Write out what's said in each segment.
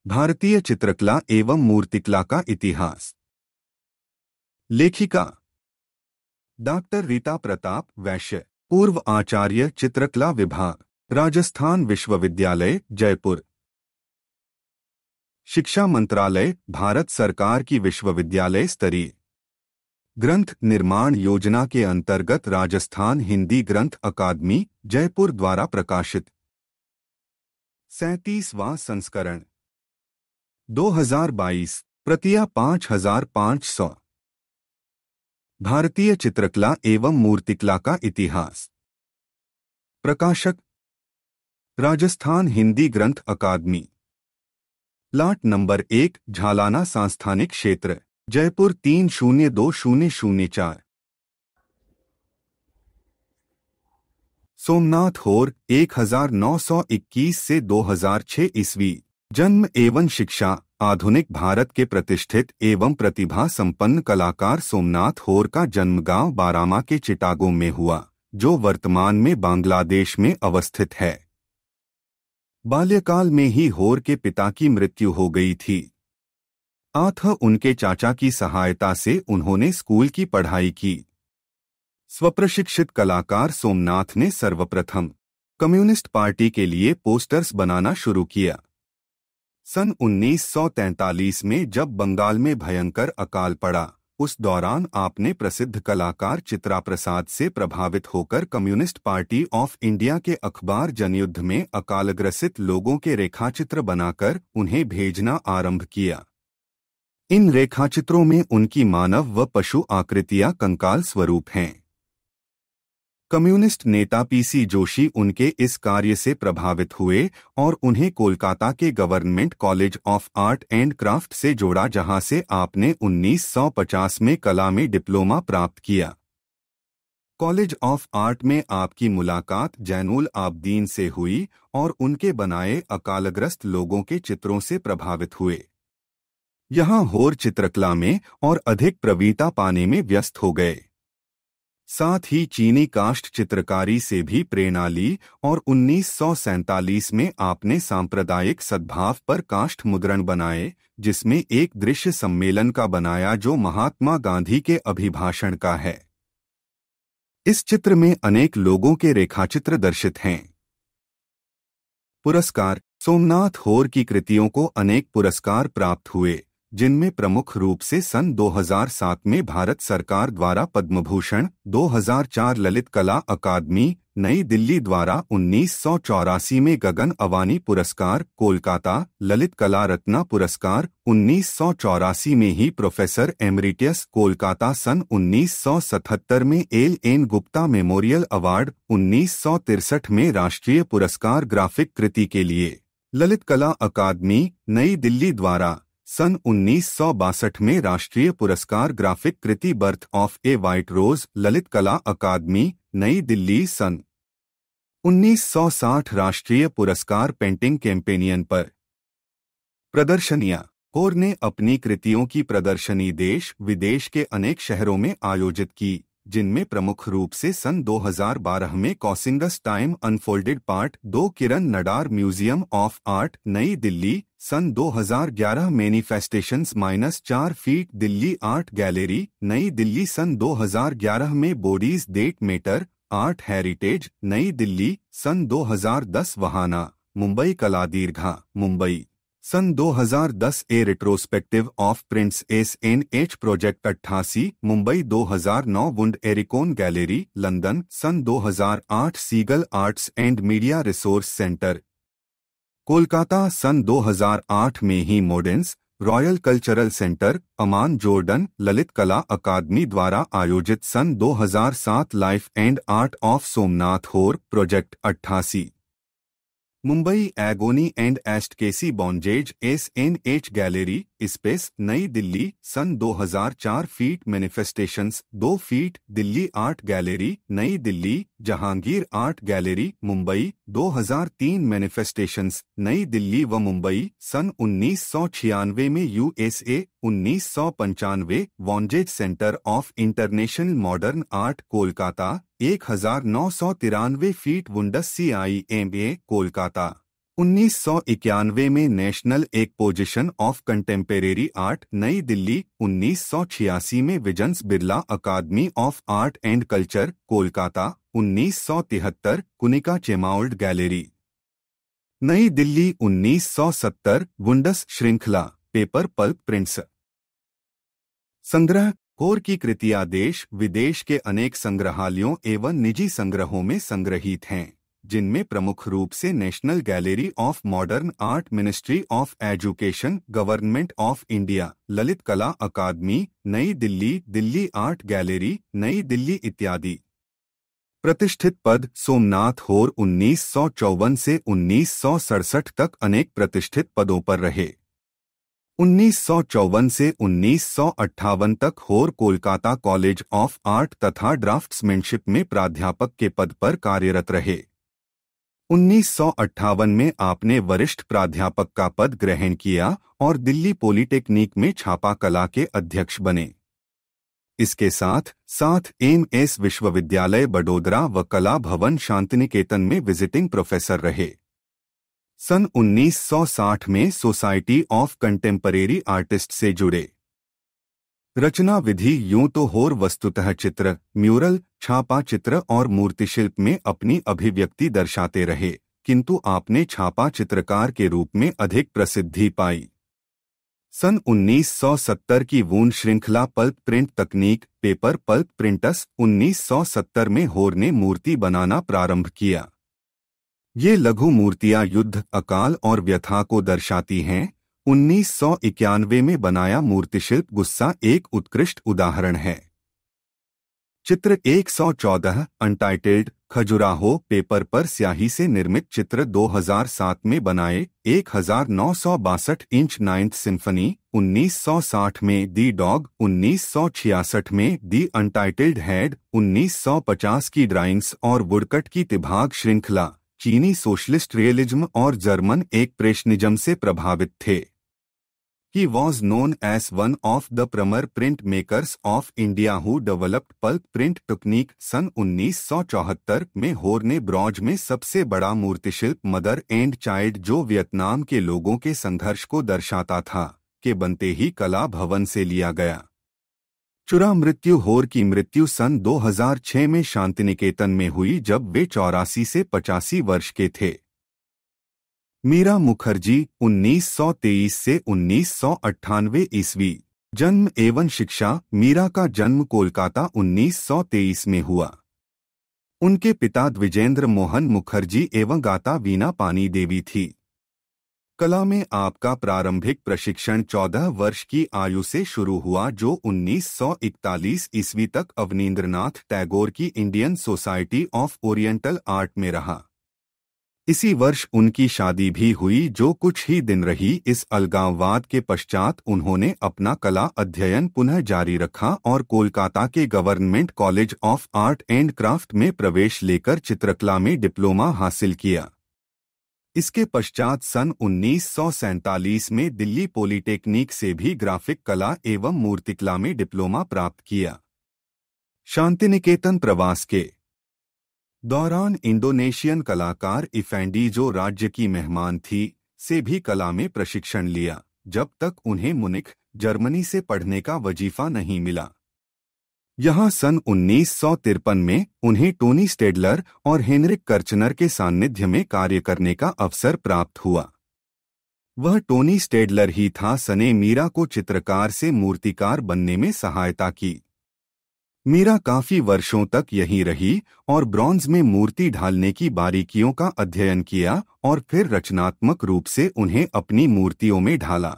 भारतीय चित्रकला एवं मूर्तिकला का इतिहास। लेखिका डॉक्टर रीता प्रताप वैश्य, पूर्व आचार्य चित्रकला विभाग, राजस्थान विश्वविद्यालय जयपुर। शिक्षा मंत्रालय, भारत सरकार की विश्वविद्यालय स्तरीय ग्रंथ निर्माण योजना के अंतर्गत राजस्थान हिंदी ग्रंथ अकादमी जयपुर द्वारा प्रकाशित 37वां संस्करण 2022, प्रतियां 5500। भारतीय चित्रकला एवं मूर्तिकला का इतिहास। प्रकाशक राजस्थान हिंदी ग्रंथ अकादमी, प्लाट नंबर 1, झालाना सांस्थानिक क्षेत्र, जयपुर 302004। सोमनाथ होर 1921 से 2006 ईस्वी। जन्म एवं शिक्षा। आधुनिक भारत के प्रतिष्ठित एवं प्रतिभा संपन्न कलाकार सोमनाथ होर का जन्म गांव बारामा के चिटागोंग में हुआ, जो वर्तमान में बांग्लादेश में अवस्थित है। बाल्यकाल में ही होर के पिता की मृत्यु हो गई थी, अतः उनके चाचा की सहायता से उन्होंने स्कूल की पढ़ाई की। स्वप्रशिक्षित कलाकार सोमनाथ ने सर्वप्रथम कम्युनिस्ट पार्टी के लिए पोस्टर्स बनाना शुरू किया। सन 1943 में जब बंगाल में भयंकर अकाल पड़ा, उस दौरान आपने प्रसिद्ध कलाकार चित्रा प्रसाद से प्रभावित होकर कम्युनिस्ट पार्टी ऑफ इंडिया के अखबार जनयुद्ध में अकालग्रसित लोगों के रेखाचित्र बनाकर उन्हें भेजना आरंभ किया। इन रेखाचित्रों में उनकी मानव व पशु आकृतियां कंकाल स्वरूप हैं। कम्युनिस्ट नेता पीसी जोशी उनके इस कार्य से प्रभावित हुए और उन्हें कोलकाता के government college of art and craft से जोड़ा, जहां से आपने 1950 में कला में डिप्लोमा प्राप्त किया। कॉलेज ऑफ आर्ट में आपकी मुलाकात जैनुल आबदीन से हुई और उनके बनाए अकालग्रस्त लोगों के चित्रों से प्रभावित हुए। यहां होर चित्रकला में और अधिक प्रवीणता पाने में व्यस्त हो गए। साथ ही चीनी काष्ठ चित्रकारी से भी प्रेरणा ली और 1947 में आपने सांप्रदायिक सद्भाव पर काष्ठ मुद्रण बनाए, जिसमें एक दृश्य सम्मेलन का बनाया जो महात्मा गांधी के अभिभाषण का है। इस चित्र में अनेक लोगों के रेखाचित्र दर्शित हैं। पुरस्कार। सोमनाथ होर की कृतियों को अनेक पुरस्कार प्राप्त हुए, जिनमें प्रमुख रूप से सन 2007 में भारत सरकार द्वारा पद्मभूषण, 2004 ललित कला अकादमी नई दिल्ली द्वारा 1984 में गगन अवानी पुरस्कार, कोलकाता ललित कला रत्ना पुरस्कार, 1984 में ही प्रोफेसर एमरिटियस कोलकाता, सन 1977 में एल.एन. गुप्ता मेमोरियल अवार्ड, 1963 में राष्ट्रीय पुरस्कार ग्राफिक कृति के लिए ललित कला अकादमी नई दिल्ली द्वारा, सन 1962 में राष्ट्रीय पुरस्कार ग्राफिक कृति birth of a white rose Lalit Kala Akademi नई दिल्ली, सन 1960 राष्ट्रीय पुरस्कार पेंटिंग कैंपेनियन पर। प्रदर्शनियां। होर ने अपनी कृतियों की प्रदर्शनी देश विदेश के अनेक शहरों में आयोजित की, जिनमें प्रमुख रूप से सन 2012 में crossings time unfolded part 2 Kiran Nadar museum of art Nai Delhi, सन 2011 manifestations -4 feet Delhi art gallery Nai Delhi, सन 2011 में bodies that matter art heritage Nai Delhi, सन 2010 वहाना मुंबई कला दीर्घा मुंबई, सन 2010 a retrospective of prints SNH project 88 Mumbai, 2009 wound Aicon gallery London, सन 2008 Seagull arts and media resource centre Kolkata, सन 2008 में ही मोडेंस royal cultural centre Amman Jordan Lalit Kala Akademi द्वारा आयोजित सन 2007 life and art of Somnath Hore project 88 Mumbai agony and ecstasy bondages SNH gallery space Nai Delhi, सन 2004 feet manifestations 2 feet Delhi art gallery Nai Delhi, Jehangir art gallery Mumbai, 2003 manifestations Nai Delhi व मुंबई, सन 1996 में USA, 1995 bondages centre of international modern art Kolkata, 1993 feet wounds CIMA Kolkata, 1991 में national exposition of contemporary art Nai Delhi. 1986 में visions Birla academy of art and culture Kolkata. 1973 Kunika Chemould gallery Nai Delhi. 1970 wounds श्रृंखला paper pulp prints संग्रह कोर की कृतियां देश विदेश के अनेक संग्रहालयों एवं निजी संग्रहों में संग्रहित हैं, जिनमें प्रमुख रूप से national gallery of modern art, ministry of education, government of India, Lalit Kala Akademi नई दिल्ली, दिल्ली आर्ट गैलरी नई दिल्ली इत्यादि। प्रतिष्ठित पद सोमनाथ होर 1954 से 1967 तक अनेक प्रतिष्ठित पदों पर रहे। 1954 से 1958 तक होर कोलकाता कॉलेज ऑफ आर्ट तथा ड्राफ्ट्समैनशिप में प्राध्यापक के पद पर कार्यरत रहे। 1958 में आपने वरिष्ठ प्राध्यापक का पद ग्रहण किया और दिल्ली पॉलिटेक्निक में छापा कला के अध्यक्ष बने। इसके साथ साथ एमएस विश्वविद्यालय बड़ोदरा व कला भवन शांतिनिकेतन में विजिटिंग प्रोफेसर रहे। सन 1960 में सोसाइटी ऑफ कंटेम्परेरी आर्टिस्ट से जुड़े। रचना विधि यूं तो होर वस्तुतः चित्र, म्यूरल, छापा चित्र और मूर्तिशिल्प में अपनी अभिव्यक्ति दर्शाते रहे, किंतु आपने छापा चित्रकार के रूप में अधिक प्रसिद्धि पाई। सन 1970 की वूंड श्रृंखला पल्प प्रिंट तकनीक पेपर पल्प प्रिंटस 1970 में होर ने मूर्ति बनाना प्रारंभ किया। ये लघु मूर्तियां युद्ध, अकाल और व्यथा को दर्शाती हैं। 1991 में बनाया मूर्तिशिल्प गुस्सा एक उत्कृष्ट उदाहरण है। चित्र 114 अनटाइटल्ड खजुराहो पेपर पर स्याही से निर्मित चित्र 2007 में बनाए। 1962 इंच 9th सिम्फनी। 1960 में दी डॉग। 1966 में दी अनटाइटल्ड हेड। 1950 की ड्राइंग्स और वुडकट की तिभाग श्रृंखला चीनी सोशलिस्ट रियलिज्म और जर्मन एक्सप्रेशनिज्म से प्रभावित थे। He was known as one of the premier print makers of India who developed pulp print technique। सन 1974 में होर ने ब्रॉन्ज में सबसे बड़ा मूर्तिशिल्प मदर एंड चाइल्ड, जो वियतनाम के लोगों के संघर्ष को दर्शाता था, के बनते ही कला भवन से लिया गया। चुरा मृत्यु होर की मृत्यु सन 2006 में शांतिनिकेतन में हुई, जब वे 84 से 85 वर्ष के थे। मीरा मुखर्जी 1923 से 1998 ईस्वी जन्म एवं शिक्षा। मीरा का जन्म कोलकाता 1923 में हुआ। उनके पिता द्विजेंद्र मोहन मुखर्जी एवं गाता वीणा पानी देवी थी। कला में आपका प्रारंभिक प्रशिक्षण 14 वर्ष की आयु से शुरू हुआ, जो 1941 ईस्वी तक अवनींद्रनाथ टैगोर की Indian society of oriental art में रहा। इसी वर्ष उनकी शादी भी हुई, जो कुछ ही दिन रही। इस अलगाववाद के पश्चात उन्होंने अपना कला अध्ययन पुनः जारी रखा और कोलकाता के government college of art and craft में प्रवेश लेकर चित्रकला में डिप्लोमा हासिल किया। इसके पश्चात सन 1947 में दिल्ली पॉलिटेक्निक से भी ग्राफिक कला एवं मूर्तिकला में डिप्लोमा प्राप्त किया। शांतिनिकेतन प्रवास के दौरान इंडोनेशियन कलाकार इफेंडी, जो राज्य की मेहमान थी, से भी कला में प्रशिक्षण लिया, जब तक उन्हें मुनिख, जर्मनी से पढ़ने का वजीफा नहीं मिला। यहाँ सन 1953 में उन्हें टोनी स्टेडलर और हेनरिक कर्चनर के सान्निध्य में कार्य करने का अवसर प्राप्त हुआ। वह टोनी स्टेडलर ही था सने मीरा को चित्रकार से मूर्तिकार बनने में सहायता की। मीरा काफी वर्षों तक यहीं रही और ब्रॉन्ज में मूर्ति ढालने की बारीकियों का अध्ययन किया और फिर रचनात्मक रूप से उन्हें अपनी मूर्तियों में ढाला।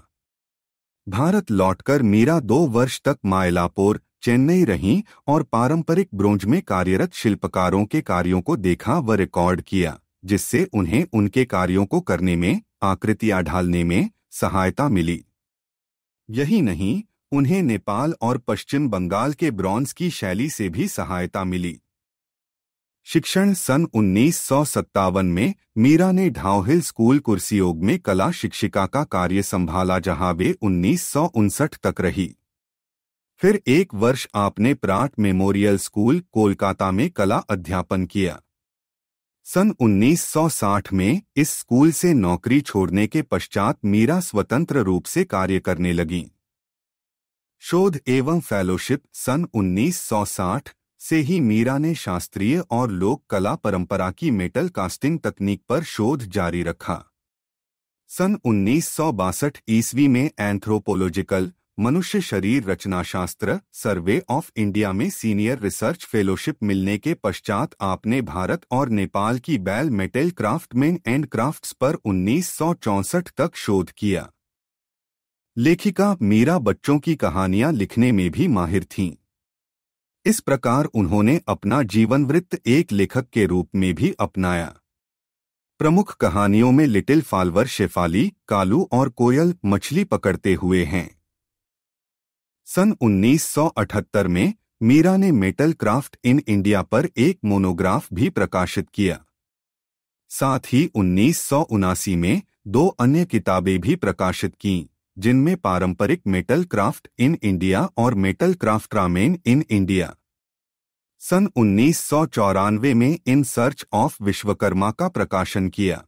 भारत लौटकर मीरा 2 वर्ष तक मायलापुर, चेन्नई रहीं और पारंपरिक ब्रोंज में कार्यरत शिल्पकारों के कार्यों को देखा व रिकॉर्ड किया, जिससे उन्हें उनके कार्यों को करने में, आकृतियां ढालने में सहायता मिली। यही नहीं, उन्हें नेपाल और पश्चिम बंगाल के ब्रॉन्ज की शैली से भी सहायता मिली। शिक्षण सन 1957 में मीरा ने ढाउहिल स्कूल कुर्सियोग में कला शिक्षिका का कार्य संभाला, जहां वे 1959 तक रही। फिर 1 वर्ष आपने प्राट मेमोरियल स्कूल कोलकाता में कला अध्यापन किया। सन 1960 में इस स्कूल से नौकरी छोड़ने के पश्चात मीरा स्वतंत्र रूप से कार्य करने लगीं। शोध एवं फेलोशिप सन 1960 से ही मीरा ने शास्त्रीय और लोक कला परंपरा की मेटल कास्टिंग तकनीक पर शोध जारी रखा। सन 1962 ईस्वी में एंथ्रोपोलॉजिकल मनुष्य शरीर रचनाशास्त्र सर्वे ऑफ इंडिया में सीनियर रिसर्च फेलोशिप मिलने के पश्चात आपने भारत और नेपाल की bell metal craftsman and crafts पर 1964 तक शोध किया। लेखिका मीरा बच्चों की कहानियां लिखने में भी माहिर थीं। इस प्रकार उन्होंने अपना जीवन वृत्त एक लेखक के रूप में भी अपनाया। प्रमुख कहानियों में लिटिल फाल्वर शेफाली, कालू और कोयल मछली पकड़ते हुए हैं। सन 1978 में मीरा ने मेटल क्राफ्ट इन इंडिया पर एक मोनोग्राफ भी प्रकाशित किया। साथ ही 1979 में 2 अन्य किताबें भी प्रकाशित कीं, जिनमें पारंपरिक मेटल क्राफ्ट इन इंडिया और मेटल क्राफ्टमेन इन इंडिया। सन 1994 में इन सर्च ऑफ विश्वकर्मा का प्रकाशन किया।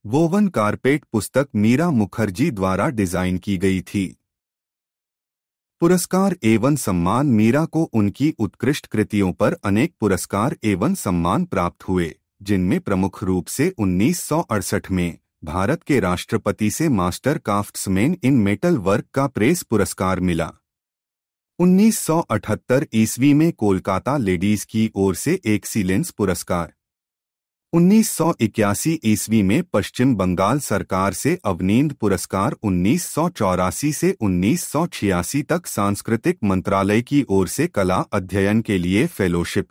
वोवन कारपेट पुस्तक मीरा मुखर्जी द्वारा डिजाइन की गई थी। पुरस्कार एवं सम्मान मीरा को उनकी उत्कृष्ट कृतियों पर अनेक पुरस्कार एवं सम्मान प्राप्त हुए, जिनमें प्रमुख रूप से 1968 में भारत के राष्ट्रपति से मास्टर क्राफ्ट्समैन इन मेटल वर्क का प्रेस पुरस्कार मिला। 1978 ईस्वी में कोलकाता लेडीज की ओर से एक्सीलेंस पुरस्कार। 1981 ईस्वी में पश्चिम बंगाल सरकार से अवनींद पुरस्कार। 1984 से 1986 तक सांस्कृतिक मंत्रालय की ओर से कला अध्ययन के लिए फेलोशिप।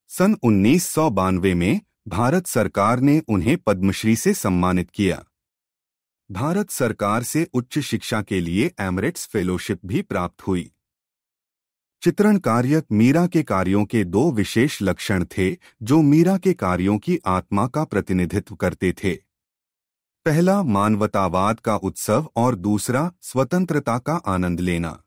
सन 1992 में भारत सरकार ने उन्हें पद्मश्री से सम्मानित किया। भारत सरकार से उच्च शिक्षा के लिए एमरिट्स फेलोशिप भी प्राप्त हुई। चित्रण कार्य मीरा के कार्यों के 2 विशेष लक्षण थे जो मीरा के कार्यों की आत्मा का प्रतिनिधित्व करते थे। पहला मानवतावाद का उत्सव और दूसरा स्वतंत्रता का आनंद लेना।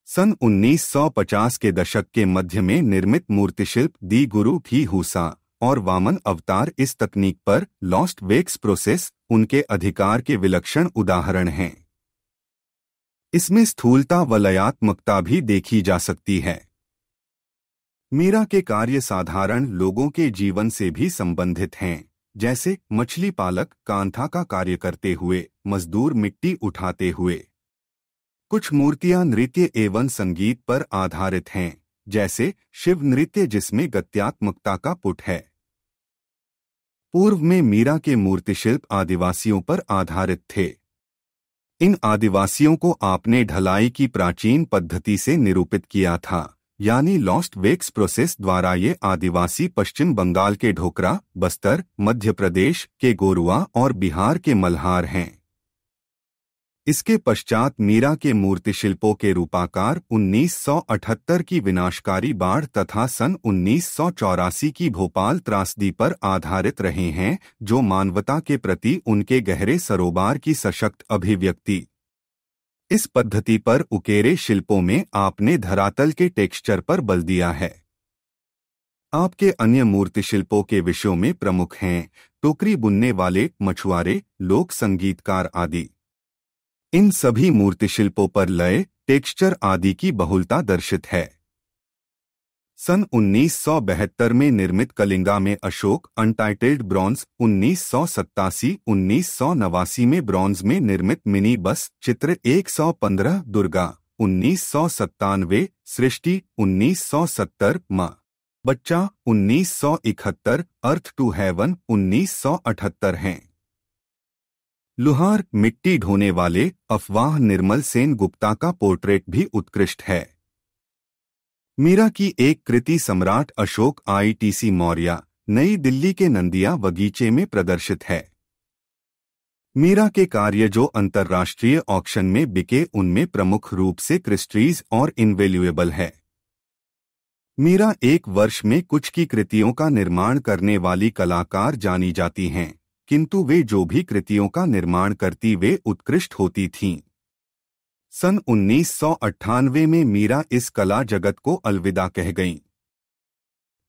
सन 1950 के दशक के मध्य में निर्मित मूर्तिशिल्प दी गुरु घी हूसा और वामन अवतार इस तकनीक पर लॉस्ट वेक्स प्रोसेस उनके अधिकार के विलक्षण उदाहरण हैं। इसमें स्थूलता व लयात्मकता भी देखी जा सकती है। मीरा के कार्य साधारण लोगों के जीवन से भी संबंधित हैं, जैसे मछली पालक कांथा का कार्य करते हुए, मजदूर मिट्टी उठाते हुए। कुछ मूर्तियां नृत्य एवं संगीत पर आधारित हैं, जैसे शिव नृत्य जिसमें गत्यात्मकता का पुट है। पूर्व में मीरा के मूर्तिशिल्प आदिवासियों पर आधारित थे। इन आदिवासियों को आपने ढलाई की प्राचीन पद्धति से निरूपित किया था, यानी लॉस्ट वेक्स प्रोसेस द्वारा। ये आदिवासी पश्चिम बंगाल के ढोकरा, बस्तर, मध्य प्रदेश के गोरुआ और बिहार के मल्हार हैं। इसके पश्चात मीरा के मूर्तिशिल्पों के रूपाकार 1978 की विनाशकारी बाढ़ तथा सन 1984 की भोपाल त्रासदी पर आधारित रहे हैं, जो मानवता के प्रति उनके गहरे सरोबार की सशक्त अभिव्यक्ति। इस पद्धति पर उकेरे शिल्पों में आपने धरातल के टेक्सचर पर बल दिया है। आपके अन्य मूर्तिशिल्पों के विषयों में प्रमुख हैं टोकरी बुनने वाले, मछुआरे, लोक संगीतकार आदि। इन सभी मूर्तिशिल्पों पर लय, टेक्सचर आदि की बहुलता दर्शित है। सन 1972 में निर्मित कलिंगा में अशोक अनटाइटल्ड ब्रॉन्ज, 1987-1989 में ब्रॉन्ज में निर्मित मिनी बस चित्र 115 दुर्गा, 1997 सृष्टि, 1970 माँ बच्चा, 1971 अर्थ टू हेवन, 1978 हैं। लुहार मिट्टी ढोने वाले अफवाह निर्मल सेन गुप्ता का पोर्ट्रेट भी उत्कृष्ट है। मीरा की एक कृति सम्राट अशोक आईटीसी मौर्य, नई दिल्ली के नंदिया बगीचे में प्रदर्शित है। मीरा के कार्य जो अंतर्राष्ट्रीय ऑक्शन में बिके उनमें प्रमुख रूप से क्रिस्टीज और इनवैल्यूएबल है। मीरा एक वर्ष में कुछ की कृतियों का निर्माण करने वाली कलाकार जानी जाती हैं, किंतु वे जो भी कृतियों का निर्माण करती वे उत्कृष्ट होती थीं। सन 1998 में मीरा इस कला जगत को अलविदा कह गईं।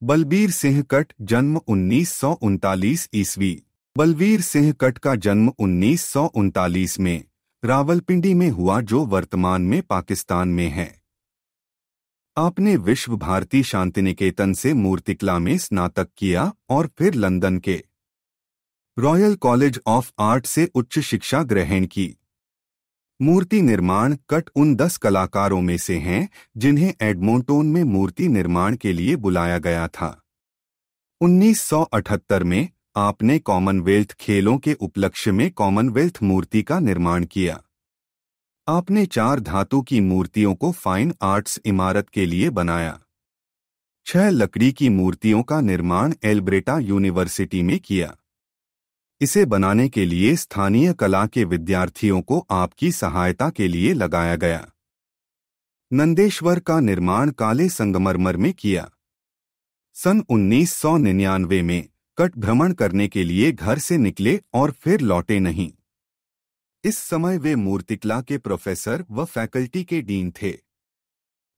बलबीर सिंह कट जन्म 1939 ईस्वी। बलबीर सिंह कट का जन्म 1939 में रावलपिंडी में हुआ, जो वर्तमान में पाकिस्तान में है। आपने विश्व भारती शांतिनिकेतन से मूर्तिकला में स्नातक किया और फिर लंदन के रॉयल कॉलेज ऑफ आर्ट से उच्च शिक्षा ग्रहण की। मूर्ति निर्माण कट उन 10 कलाकारों में से हैं जिन्हें एडमोंटोन में मूर्ति निर्माण के लिए बुलाया गया था। 1978 में आपने कॉमनवेल्थ खेलों के उपलक्ष्य में कॉमनवेल्थ मूर्ति का निर्माण किया। आपने 4 धातु की मूर्तियों को फाइन आर्ट्स इमारत के लिए बनाया। 6 लकड़ी की मूर्तियों का निर्माण एल्ब्रेटा यूनिवर्सिटी में किया। इसे बनाने के लिए स्थानीय कला के विद्यार्थियों को आपकी सहायता के लिए लगाया गया। नंदेश्वर का निर्माण काले संगमरमर में किया। सन 1999 में कट भ्रमण करने के लिए घर से निकले और फिर लौटे नहीं। इस समय वे मूर्तिकला के प्रोफेसर व फैकल्टी के डीन थे।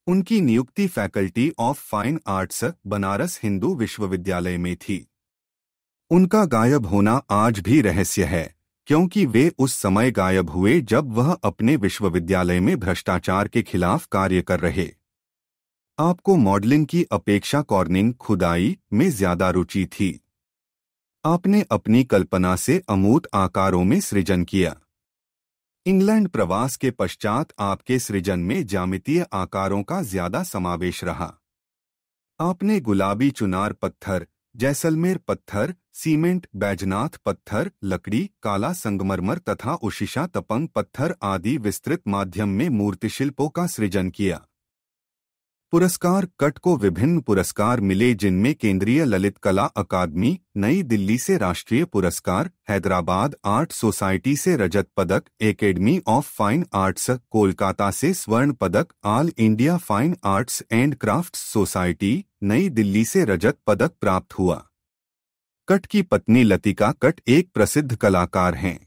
उनकी नियुक्ति faculty of fine arts Banaras Hindu विश्वविद्यालय में थी। उनका गायब होना आज भी रहस्य है, क्योंकि वे उस समय गायब हुए जब वह अपने विश्वविद्यालय में भ्रष्टाचार के खिलाफ कार्य कर रहे। आपको मॉडलिंग की अपेक्षा कॉर्निंग खुदाई में ज्यादा रुचि थी। आपने अपनी कल्पना से अमूर्त आकारों में सृजन किया। इंग्लैंड प्रवास के पश्चात आपके सृजन में ज्यामितीय आकारों का ज्यादा समावेश रहा। आपने गुलाबी चुनार पत्थर, जैसलमेर पत्थर, सीमेंट, बैजनाथ पत्थर, लकड़ी, काला संगमरमर तथा उशिशा तपंग पत्थर आदि विस्तृत माध्यम में मूर्तिशिल्पों का सृजन किया। पुरस्कार कट को विभिन्न पुरस्कार मिले, जिनमें केंद्रीय ललित कला अकादमी नई दिल्ली से राष्ट्रीय पुरस्कार, हैदराबाद आर्ट सोसाइटी से रजत पदक, academy of fine arts Kolkata से स्वर्ण पदक, all India fine arts and crafts society नई दिल्ली से रजत पदक प्राप्त हुआ। कट की पत्नी लतिका कट एक प्रसिद्ध कलाकार हैं।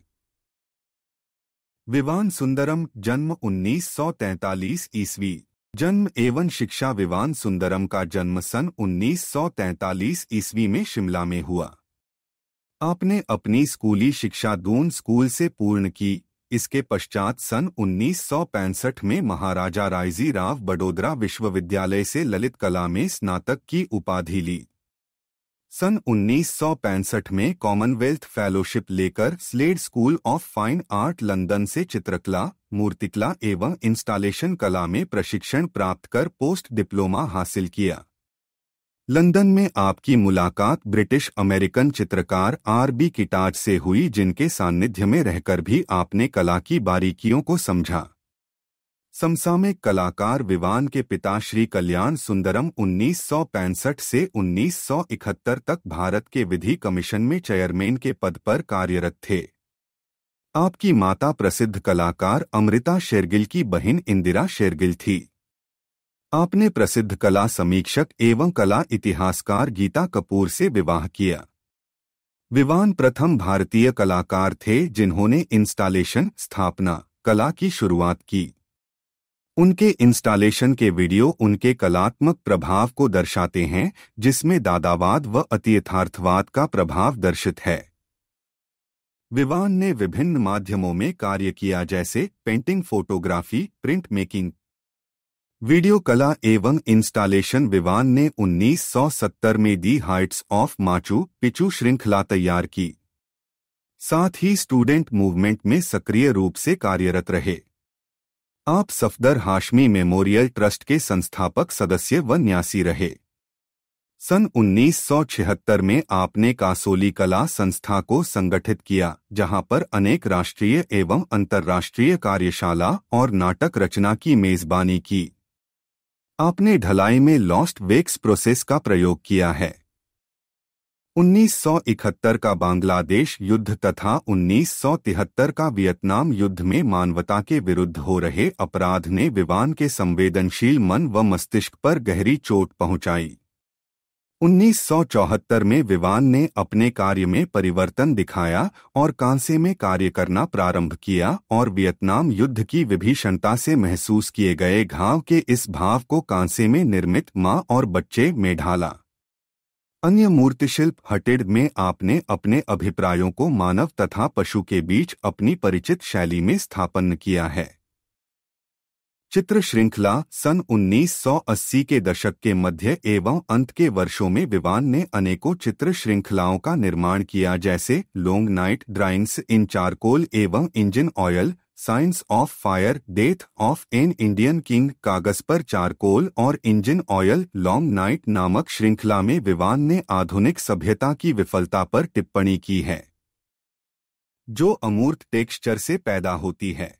विवान सुंदरम जन्म 1943 ईस्वी। जन्म एवं शिक्षा विवान सुंदरम का जन्म सन 1943 ईस्वी में शिमला में हुआ। आपने अपनी स्कूली शिक्षा दून स्कूल से पूर्ण की। इसके पश्चात सन 1965 में महाराजा रायजी राव बड़ोदरा विश्वविद्यालय से ललित कला में स्नातक की उपाधि ली। सन 1965 में कॉमनवेल्थ फेलोशिप लेकर Slade school of fine art London से चित्रकला, मूर्तिकला एवं इंस्टॉलेशन कला में प्रशिक्षण प्राप्त कर पोस्ट डिप्लोमा हासिल किया। लंदन में आपकी मुलाकात ब्रिटिश अमेरिकन चित्रकार R.B. किटाज से हुई, जिनके सानिध्य में रहकर भी आपने कला की बारीकियों को समझा। समसामयिक कलाकार विवान के पिता श्री कल्याण सुंदरम 1965 से 1971 तक भारत के विधि कमीशन में चेयरमैन के पद पर कार्यरत थे। आपकी माता प्रसिद्ध कलाकार अमृता शेरगिल की बहन इंदिरा शेरगिल थी। आपने प्रसिद्ध कला समीक्षक एवं कला इतिहासकार गीता कपूर से विवाह किया। विवान प्रथम भारतीय कलाकार थे जिन्होंने इंस्टॉलेशन स्थापना कला की शुरुआत की। उनके इंस्टॉलेशन के वीडियो उनके कलात्मक प्रभाव को दर्शाते हैं, जिसमें दादावाद व अतियथार्थवाद का प्रभाव दर्शित है। विवान ने विभिन्न माध्यमों में कार्य किया, जैसे painting, photography, print making, video कला एवं इंस्टॉलेशन। विवान ने 1970 में the heights of Machu Picchu श्रृंखला तैयार की। साथ ही स्टूडेंट मूवमेंट में सक्रिय रूप से कार्यरत रहे। आप सफदर हाशमी मेमोरियल ट्रस्ट के संस्थापक सदस्य व न्यासी रहे। सन 1976 में आपने कासोली कला संस्था को संगठित किया, जहां पर अनेक राष्ट्रीय एवं अंतर्राष्ट्रीय कार्यशाला और नाटक रचना की मेजबानी की। आपने ढलाई में लॉस्ट वेक्स प्रोसेस का प्रयोग किया है। 1971 का बांग्लादेश युद्ध तथा 1973 का वियतनाम युद्ध में मानवता के विरुद्ध हो रहे अपराध ने विवान के संवेदनशील मन व मस्तिष्क पर गहरी चोट पहुंचाई। 1974 में विवान ने अपने कार्य में परिवर्तन दिखाया और कांसे में कार्य करना प्रारंभ किया और वियतनाम युद्ध की विभीषणता से महसूस किए गए घाव के इस भाव को कांसे में निर्मित मां और बच्चे में ढाला। अन्य मूर्तिशिल्प हटिड में आपने अपने अभिप्रायों को मानव तथा पशु के बीच अपनी परिचित शैली में स्थापन किया है। चित्र श्रृंखला सन 1980 के दशक के मध्य एवं अंत के वर्षों में विवान ने अनेकों चित्र श्रृंखलाओं का निर्माण किया, जैसे लॉन्ग नाइट ड्राइंग्स इन चारकोल एवं engine oil, science of fire, death of an Indian king, कागज पर चारकोल और इंजन ऑयल। लॉन्ग नाइट नामक श्रृंखला में विवान ने आधुनिक सभ्यता की विफलता पर टिप्पणी की है जो अमूर्त टेक्सचर से पैदा होती है।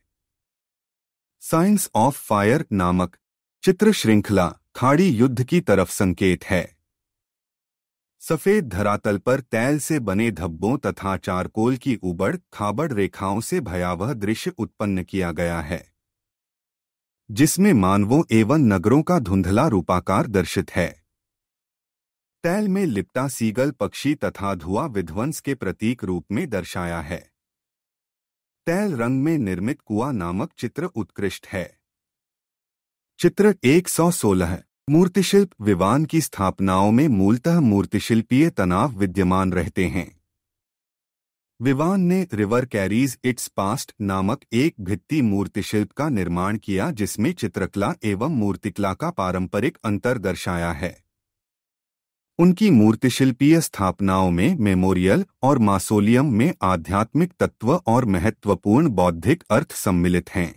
साइंस ऑफ फायर नामक चित्र श्रृंखला खाड़ी युद्ध की तरफ संकेत है। सफेद धरातल पर तैल से बने धब्बों तथा चारकोल की उबड़ खाबड़ रेखाओं से भयावह दृश्य उत्पन्न किया गया है, जिसमें मानवों एवं नगरों का धुंधला रूपाकार दर्शित है। तैल में लिपटा सीगल पक्षी तथा धुआं विध्वंस के प्रतीक रूप में दर्शाया है। तैल रंग में निर्मित कुआं नामक चित्र उत्कृष्ट है। चित्र 116 मूर्तिशिल्प विवान की स्थापनाओं में मूलतः मूर्तिशिल्पीय तनाव विद्यमान रहते हैं। विवान ने रिवर कैरीज इट्स पास्ट नामक एक भित्ति मूर्तिशिल्प का निर्माण किया, जिसमें चित्रकला एवं मूर्तिकला का पारंपरिक अंतर दर्शाया है। उनकी मूर्तिशिल्पीय स्थापनाओं में मेमोरियल और मासोलियम में आध्यात्मिक तत्व और महत्वपूर्ण बौद्धिक अर्थ सम्मिलित हैं।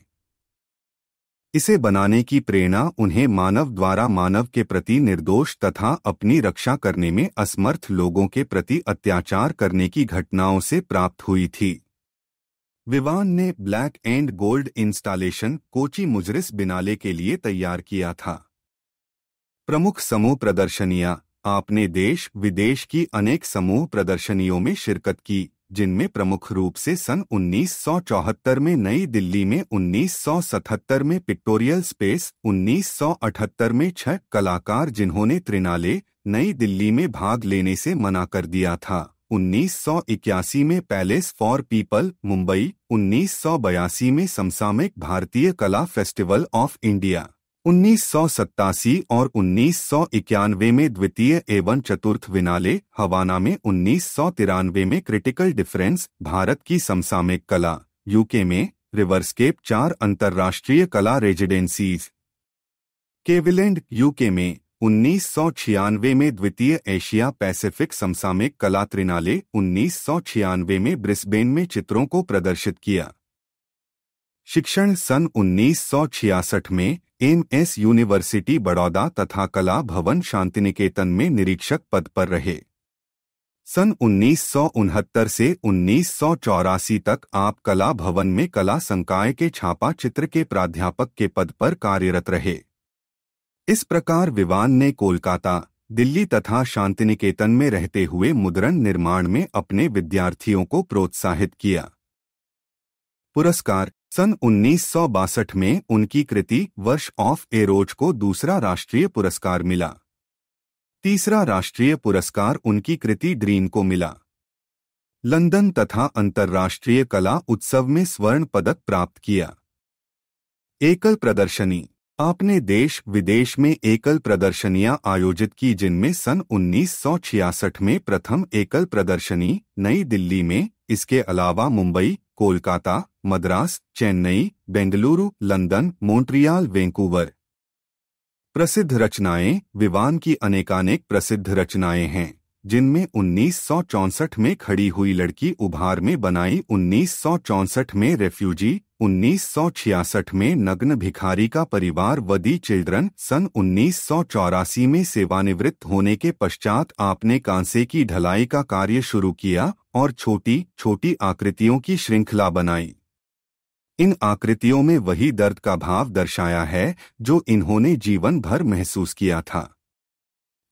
इसे बनाने की प्रेरणा उन्हें मानव द्वारा मानव के प्रति निर्दोष तथा अपनी रक्षा करने में असमर्थ लोगों के प्रति अत्याचार करने की घटनाओं से प्राप्त हुई थी। विवान ने black and gold installation Kochi मुजरिस बिनाले के लिए तैयार किया था। प्रमुख समूह प्रदर्शनियां आपने देश विदेश की अनेक समूह प्रदर्शनियों में शिरकत की, जिनमें प्रमुख रूप से सन 1974 में नई दिल्ली में, 1977 में पिक्टोरियल स्पेस, 1978 में 6 कलाकार जिन्होंने त्रिनाले नई दिल्ली में भाग लेने से मना कर दिया था, 1981 में पैलेस फॉर पीपल मुंबई, 1982 में समसामयिक भारतीय कला फेस्टिवल ऑफ इंडिया, 1987 और 1991 में द्वितीय एवं चतुर्थ विनाले हवाना में, 1993 में क्रिटिकल डिफरेंस भारत की समसामयिक कला यूके में, रिवरस्केप 4 अंतर्राष्ट्रीय कला रेजिडेंसीज केविलैंड यूके में, 1996 में द्वितीय एशिया पैसिफिक समसामयिक कला त्रिनाले, 1996 में ब्रिस्बेन में चित्रों को प्रदर्शित किया। शिक्षण सन 1966 में एमएस यूनिवर्सिटी बड़ौदा तथा कला भवन शांतिनिकेतन में निरीक्षक पद पर रहे। सन 1969 से 1984 तक आप कला भवन में कला संकाय के छापा चित्र के प्राध्यापक के पद पर कार्यरत रहे। इस प्रकार विवान ने कोलकाता, दिल्ली तथा शांतिनिकेतन में रहते हुए मुद्रण निर्माण में अपने विद्यार्थियों को प्रोत्साहित किया। पुरस्कार सन 1962 में उनकी कृति वर्ष ऑफ एरोज को दूसरा राष्ट्रीय पुरस्कार मिला। तीसरा राष्ट्रीय पुरस्कार उनकी कृति ड्रीम को मिला। लंदन तथा अंतर्राष्ट्रीय कला उत्सव में स्वर्ण पदक प्राप्त किया। एकल प्रदर्शनी आपने देश विदेश में एकल प्रदर्शनियां आयोजित की, जिनमें सन 1966 में प्रथम एकल प्रदर्शनी नई दिल्ली में, इसके अलावा Mumbai, Kolkata, Madras, Chennai, Bengaluru, London, Montreal, Vancouver. प्रसिद्ध रचनाएं विवान की अनेकानेक प्रसिद्ध रचनाएं हैं, जिनमें 1964 में खड़ी हुई लड़की उभार में बनाई, 1964 में रेफ्यूजी, 1966 में नग्न भिखारी का परिवार व दी चिल्ड्रन। सन 1984 में सेवानिवृत्त होने के पश्चात आपने कांसे की ढलाई का कार्य शुरू किया और छोटी छोटी आकृतियों की श्रृंखला बनाई। इन आकृतियों में वही दर्द का भाव दर्शाया है जो इन्होंने जीवन भर महसूस किया था।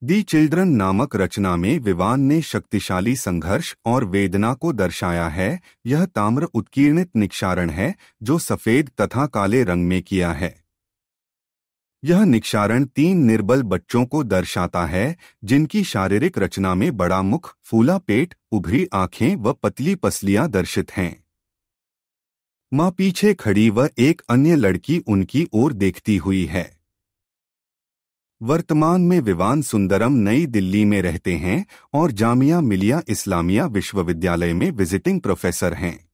दी चिल्ड्रन नामक रचना में विवान ने शक्तिशाली संघर्ष और वेदना को दर्शाया है। यह ताम्र उत्कीर्णित निक्षारण है जो सफेद तथा काले रंग में किया है। यह निक्षारण 3 निर्बल बच्चों को दर्शाता है, जिनकी शारीरिक रचना में बड़ा मुख, फूला पेट, उभरी आंखें व पतली पसलियां दर्शित हैं। मां पीछे खड़ी व एक अन्य लड़की उनकी ओर देखती हुई है। वर्तमान में विवान सुंदरम नई दिल्ली में रहते हैं और जामिया मिलिया इस्लामिया विश्वविद्यालय में विजिटिंग प्रोफेसर हैं।